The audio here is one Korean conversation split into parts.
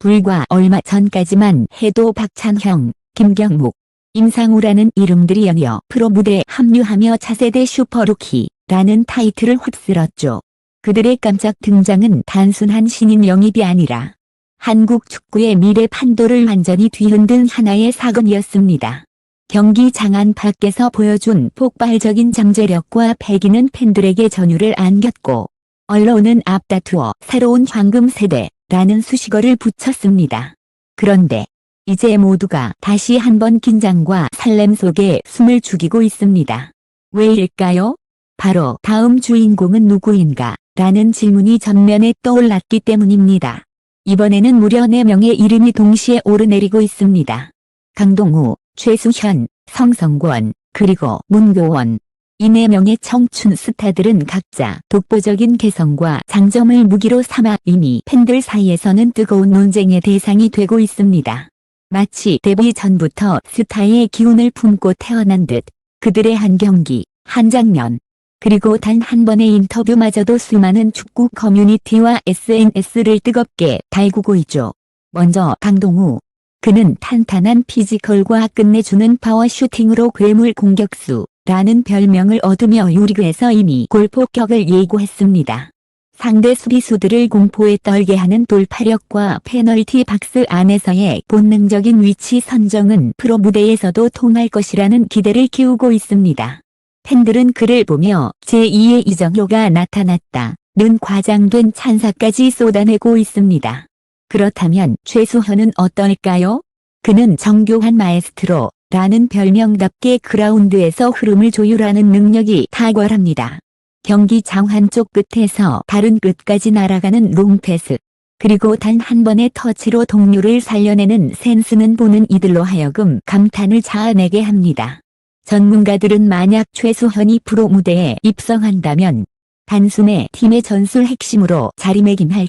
불과 얼마 전까지만 해도 박찬형, 김경목, 임상우라는 이름들이 연이어 프로 무대에 합류하며 차세대 슈퍼루키라는 타이틀을 휩쓸었죠. 그들의 깜짝 등장은 단순한 신인 영입이 아니라 한국 축구의 미래 판도를 완전히 뒤흔든 하나의 사건이었습니다. 경기 장안 밖에서 보여준 폭발적인 잠재력과 패기는 팬들에게 전율을 안겼고 언론은 앞다투어 새로운 황금 세대라는 수식어를 붙였습니다. 그런데 이제 모두가 다시 한번 긴장과 설렘 속에 숨을 죽이고 있습니다. 왜일까요? 바로 다음 주인공은 누구인가? 라는 질문이 전면에 떠올랐기 때문입니다. 이번에는 무려 4명의 이름이 동시에 오르내리고 있습니다. 강동우, 최수현, 성성권, 그리고 문교원. 이 4명의 청춘 스타들은 각자 독보적인 개성과 장점을 무기로 삼아 이미 팬들 사이에서는 뜨거운 논쟁의 대상이 되고 있습니다. 마치 데뷔 전부터 스타의 기운을 품고 태어난 듯 그들의 한 경기, 한 장면, 그리고 단 한 번의 인터뷰마저도 수많은 축구 커뮤니티와 SNS를 뜨겁게 달구고 있죠. 먼저 강동우. 그는 탄탄한 피지컬과 끝내주는 파워슈팅으로 괴물 공격수라는 별명을 얻으며 U리그에서 이미 골폭격을 예고했습니다. 상대 수비수들을 공포에 떨게 하는 돌파력과 페널티 박스 안에서의 본능적인 위치 선정은 프로 무대에서도 통할 것이라는 기대를 키우고 있습니다. 팬들은 그를 보며 제2의 이정효가 나타났다는 과장된 찬사까지 쏟아내고 있습니다. 그렇다면 최수현은 어떨까요? 그는 정교한 마에스트로라는 별명답게 그라운드에서 흐름을 조율하는 능력이 탁월합니다. 경기 장 한쪽 끝에서 다른 끝까지 날아가는 롱패스, 그리고 단 한 번의 터치로 동료를 살려내는 센스는 보는 이들로 하여금 감탄을 자아내게 합니다. 전문가들은 만약 최수현이 프로 무대에 입성한다면 단숨에 팀의 전술 핵심으로 자리매김할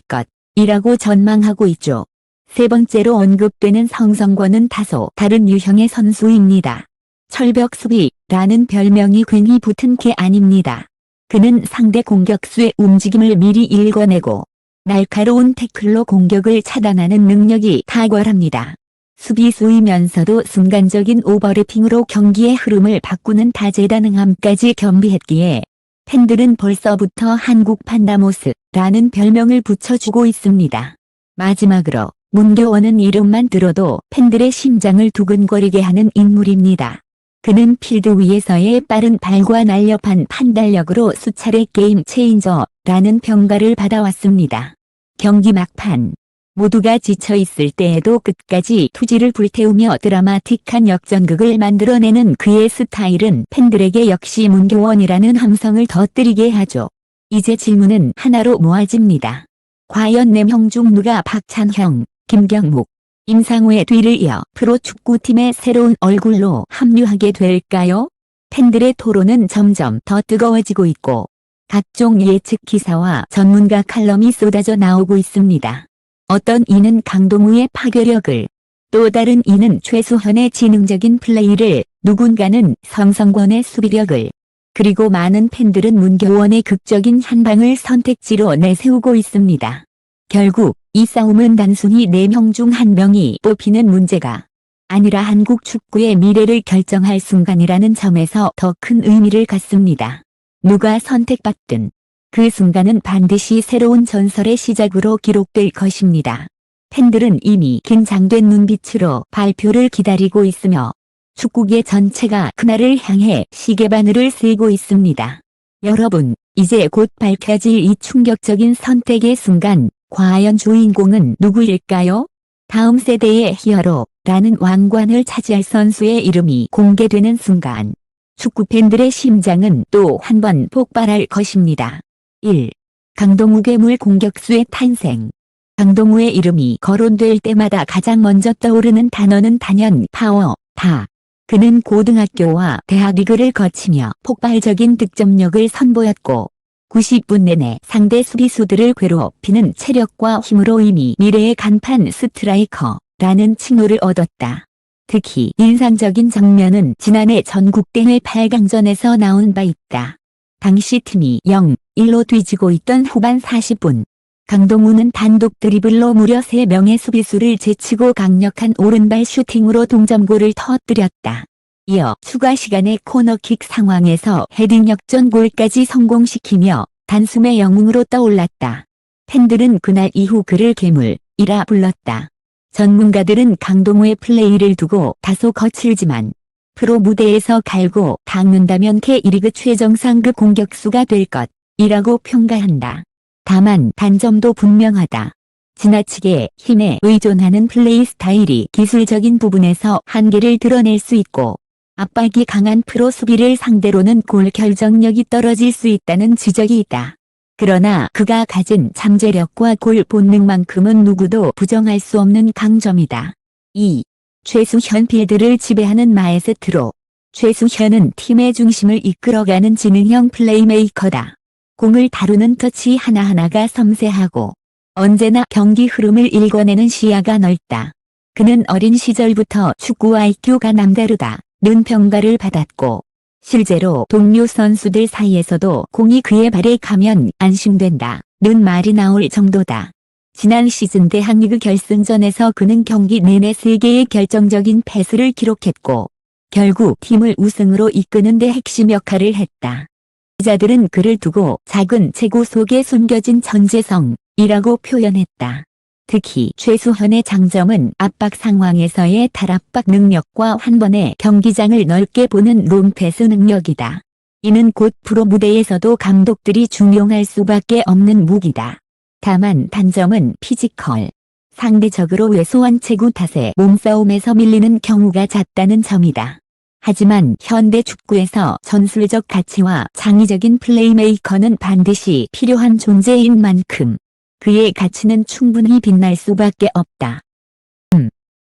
것이라고 전망하고 있죠. 세 번째로 언급되는 성성권은 다소 다른 유형의 선수입니다. 철벽 수비라는 별명이 괜히 붙은 게 아닙니다. 그는 상대 공격수의 움직임을 미리 읽어내고 날카로운 태클로 공격을 차단하는 능력이 탁월합니다. 수비수이면서도 순간적인 오버래핑으로 경기의 흐름을 바꾸는 다재다능함까지 겸비했기에 팬들은 벌써부터 한국 판다모스라는 별명을 붙여주고 있습니다. 마지막으로 문교원은 이름만 들어도 팬들의 심장을 두근거리게 하는 인물입니다. 그는 필드 위에서의 빠른 발과 날렵한 판단력으로 수차례 게임 체인저라는 평가를 받아왔습니다. 경기 막판 모두가 지쳐있을 때에도 끝까지 투지를 불태우며 드라마틱한 역전극을 만들어내는 그의 스타일은 팬들에게 역시 문교원이라는 함성을 덧드리게 하죠. 이제 질문은 하나로 모아집니다. 과연 4명 중 누가 박찬형, 김경목, 임상우의 뒤를 이어 프로축구팀의 새로운 얼굴로 합류하게 될까요? 팬들의 토론은 점점 더 뜨거워지고 있고 각종 예측 기사와 전문가 칼럼이 쏟아져 나오고 있습니다. 어떤 이는 강동우의 파괴력을, 또 다른 이는 최수현의 지능적인 플레이를, 누군가는 성성권의 수비력을, 그리고 많은 팬들은 문교원의 극적인 한방을 선택지로 내세우고 있습니다. 결국 이 싸움은 단순히 4명 중 1명이 뽑히는 문제가 아니라 한국 축구의 미래를 결정할 순간이라는 점에서 더 큰 의미를 갖습니다. 누가 선택받든 그 순간은 반드시 새로운 전설의 시작으로 기록될 것입니다. 팬들은 이미 긴장된 눈빛으로 발표를 기다리고 있으며 축구계 전체가 그날을 향해 시계바늘을 세고 있습니다. 여러분, 이제 곧 밝혀질 이 충격적인 선택의 순간, 과연 주인공은 누구일까요? 다음 세대의 히어로라는 왕관을 차지할 선수의 이름이 공개되는 순간, 축구 팬들의 심장은 또 한 번 폭발할 것입니다. 1. 강동우 괴물 공격수의 탄생. 강동우의 이름이 거론될 때마다 가장 먼저 떠오르는 단어는 단연 파워다. 그는 고등학교와 대학 리그를 거치며 폭발적인 득점력을 선보였고 90분 내내 상대 수비수들을 괴롭히는 체력과 힘으로 이미 미래의 간판 스트라이커라는 칭호를 얻었다. 특히 인상적인 장면은 지난해 전국대회 8강전에서 나온 바 있다. 당시 팀이 0-1로 뒤지고 있던 후반 40분. 강동우는 단독 드리블로 무려 3명의 수비수를 제치고 강력한 오른발 슈팅으로 동점골을 터뜨렸다. 이어 추가 시간의 코너킥 상황에서 헤딩 역전골까지 성공시키며 단숨에 영웅으로 떠올랐다. 팬들은 그날 이후 그를 괴물이라 불렀다. 전문가들은 강동우의 플레이를 두고 다소 거칠지만 프로 무대에서 갈고 닦는다면 K리그 최정상급 공격수가 될 것이라고 평가한다. 다만 단점도 분명하다. 지나치게 힘에 의존하는 플레이 스타일이 기술적인 부분에서 한계를 드러낼 수 있고 압박이 강한 프로 수비를 상대로는 골 결정력이 떨어질 수 있다는 지적이 있다. 그러나 그가 가진 잠재력과 골 본능만큼은 누구도 부정할 수 없는 강점이다. 2. 최수현 필드를 지배하는 마에스트로. 최수현은 팀의 중심을 이끌어가는 지능형 플레이메이커다. 공을 다루는 터치 하나하나가 섬세하고 언제나 경기 흐름을 읽어내는 시야가 넓다. 그는 어린 시절부터 축구 IQ가 남다르다는 평가를 받았고 실제로 동료 선수들 사이에서도 공이 그의 발에 가면 안심된다는 말이 나올 정도다. 지난 시즌 대한리그 결승전에서 그는 경기 내내 3개의 결정적인 패스를 기록했고 결국 팀을 우승으로 이끄는 데 핵심 역할을 했다. 기자들은 그를 두고 작은 체구 속에 숨겨진 천재성이라고 표현했다. 특히 최수현의 장점은 압박 상황에서의 탈압박 능력과 한 번에 경기장을 넓게 보는 롱패스 능력이다. 이는 곧 프로 무대에서도 감독들이 중용할 수밖에 없는 무기다. 다만 단점은 피지컬. 상대적으로 왜소한 체구 탓에 몸싸움에서 밀리는 경우가 잦다는 점이다. 하지만 현대 축구에서 전술적 가치와 창의적인 플레이메이커는 반드시 필요한 존재인 만큼 그의 가치는 충분히 빛날 수밖에 없다.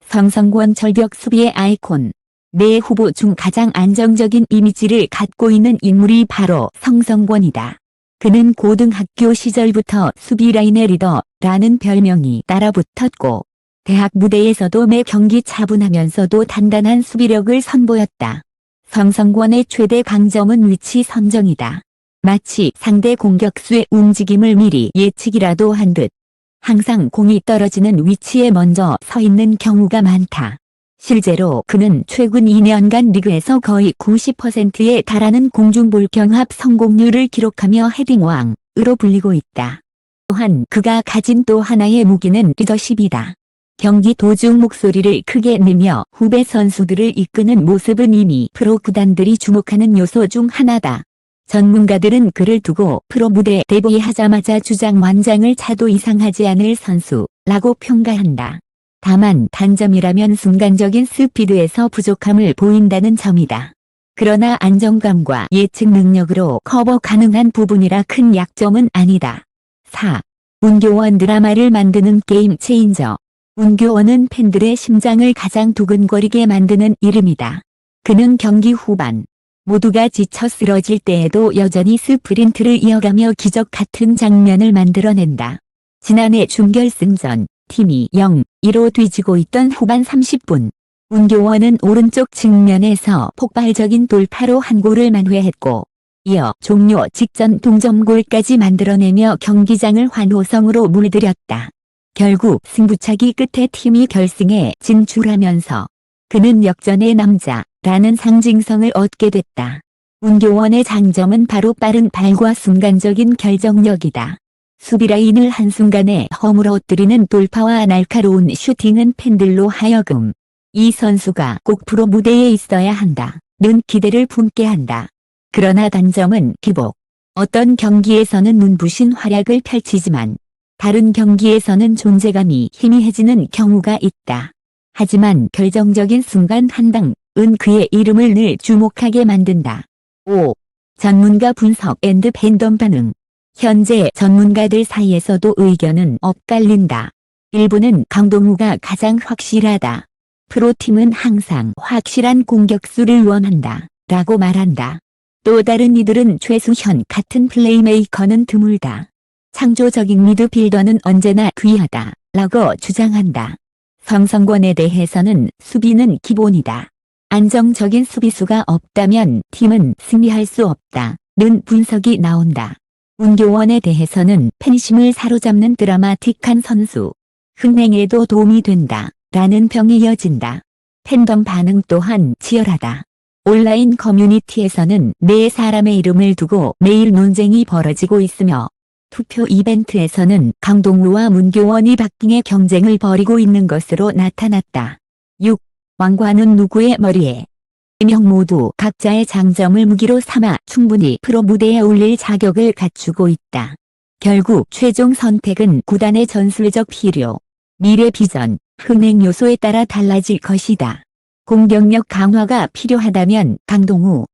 성성권 절벽 수비의 아이콘. 네 후보 중 가장 안정적인 이미지를 갖고 있는 인물이 바로 성성권이다. 그는 고등학교 시절부터 수비 라인의 리더라는 별명이 따라붙었고 대학 무대에서도 매 경기 차분하면서도 단단한 수비력을 선보였다. 성성권의 최대 강점은 위치 선정이다. 마치 상대 공격수의 움직임을 미리 예측이라도 한 듯. 항상 공이 떨어지는 위치에 먼저 서 있는 경우가 많다. 실제로 그는 최근 2년간 리그에서 거의 90%에 달하는 공중볼 경합 성공률을 기록하며 헤딩왕으로 불리고 있다. 또한 그가 가진 또 하나의 무기는 리더십이다. 경기 도중 목소리를 크게 내며 후배 선수들을 이끄는 모습은 이미 프로 구단들이 주목하는 요소 중 하나다. 전문가들은 그를 두고 프로 무대 데뷔하자마자 주장 완장을 차도 이상하지 않을 선수라고 평가한다. 다만 단점이라면 순간적인 스피드에서 부족함을 보인다는 점이다. 그러나 안정감과 예측 능력으로 커버 가능한 부분이라 큰 약점은 아니다. 4. 운교원 드라마를 만드는 게임 체인저. 운교원은 팬들의 심장을 가장 두근거리게 만드는 이름이다. 그는 경기 후반 모두가 지쳐 쓰러질 때에도 여전히 스프린트를 이어가며 기적 같은 장면을 만들어낸다. 지난해 준결승전 팀이 0-2로 뒤지고 있던 후반 30분. 운교원은 오른쪽 측면에서 폭발적인 돌파로 한 골을 만회했고 이어 종료 직전 동점골까지 만들어내며 경기장을 환호성으로 물들였다. 결국 승부차기 끝에 팀이 결승에 진출하면서 그는 역전의 남자라는 상징성을 얻게 됐다. 운교원의 장점은 바로 빠른 발과 순간적인 결정력이다. 수비라인을 한순간에 허물어뜨리는 돌파와 날카로운 슈팅은 팬들로 하여금 이 선수가 꼭 프로 무대에 있어야 한다는 기대를 품게 한다. 그러나 단점은 기복. 어떤 경기에서는 눈부신 활약을 펼치지만 다른 경기에서는 존재감이 희미해지는 경우가 있다. 하지만 결정적인 순간 한 방은 그의 이름을 늘 주목하게 만든다. 5. 전문가 분석 앤드 팬덤 반응. 현재 전문가들 사이에서도 의견은 엇갈린다. 일부는 강동우가 가장 확실하다. 프로팀은 항상 확실한 공격수를 원한다. 라고 말한다. 또 다른 이들은 최수현 같은 플레이메이커는 드물다. 창조적인 미드필더는 언제나 귀하다. 라고 주장한다. 성성권에 대해서는 수비는 기본이다. 안정적인 수비수가 없다면 팀은 승리할 수 없다. 는 분석이 나온다. 문교원에 대해서는 팬심을 사로잡는 드라마틱한 선수. 흥행에도 도움이 된다. 라는 평이 이어진다. 팬덤 반응 또한 치열하다. 온라인 커뮤니티에서는 네 사람의 이름을 두고 매일 논쟁이 벌어지고 있으며 투표 이벤트에서는 강동루와 문교원이 박빙의 경쟁을 벌이고 있는 것으로 나타났다. 6. 왕관은 누구의 머리에? 4명 모두 각자의 장점을 무기로 삼아 충분히 프로 무대에 올릴 자격을 갖추고 있다. 결국 최종 선택은 구단의 전술적 필요, 미래 비전, 흥행 요소에 따라 달라질 것이다. 공격력 강화가 필요하다면 강동우,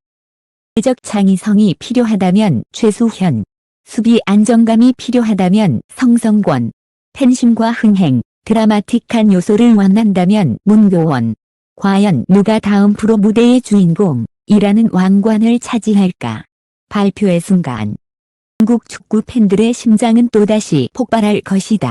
적 창의성이 필요하다면 최수현, 수비 안정감이 필요하다면 성성권, 팬심과 흥행, 드라마틱한 요소를 원한다면 문교원. 과연 누가 다음 프로 무대의 주인공이라는 왕관을 차지할까? 발표의 순간 한국 축구 팬들의 심장은 또다시 폭발할 것이다.